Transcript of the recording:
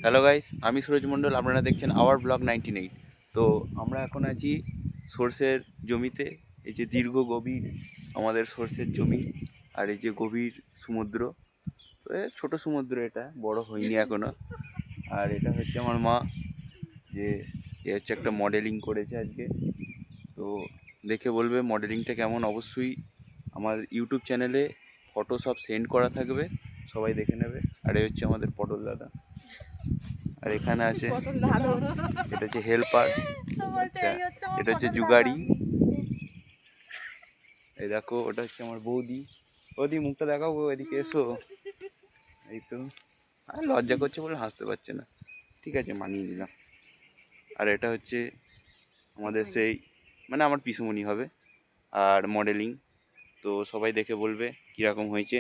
Hello guys, আমি সুরজ মণ্ডল। আপনারা দেখছেন আওয়ার ব্লগ 98। তো আমরা এখন আছি সর্ষের জমিতে। এই যে দীর্ঘ গভীর আমাদের সর্ষের জমি, আর এই যে গভীর সমুদ্র। ছোট সমুদ্র, এটা বড় হয়নি এখনো। আর এটা হচ্ছে আমার মা, যে এ হচ্ছে একটা মডেলিং করেছে আজকে। তো দেখে বলবে মডেলিংটা কেমন। অবশ্যই আমার ইউটিউব চ্যানেলে ফটো সব সেন্ড করা থাকবে, সবাই দেখে নেবে। আর এই হচ্ছে আমাদের পটল দাদা। আর এখানে আছে, এটা হচ্ছে হেল্পার। আচ্ছা, এটা হচ্ছে জুগাড়ি। এই দেখো, ওটা হচ্ছে আমার বৌদি। বৌদি, মুখটা দেখাবো, এদিকে এসো। এই তো, আর লজ্জা করছে বলে হাসতে পারছে না। ঠিক আছে, মানিয়ে নিলাম। আর এটা হচ্ছে আমাদের সেই, মানে আমার পিসুমণি হবে। আর মডেলিং, তো সবাই দেখে বলবে কীরকম হয়েছে।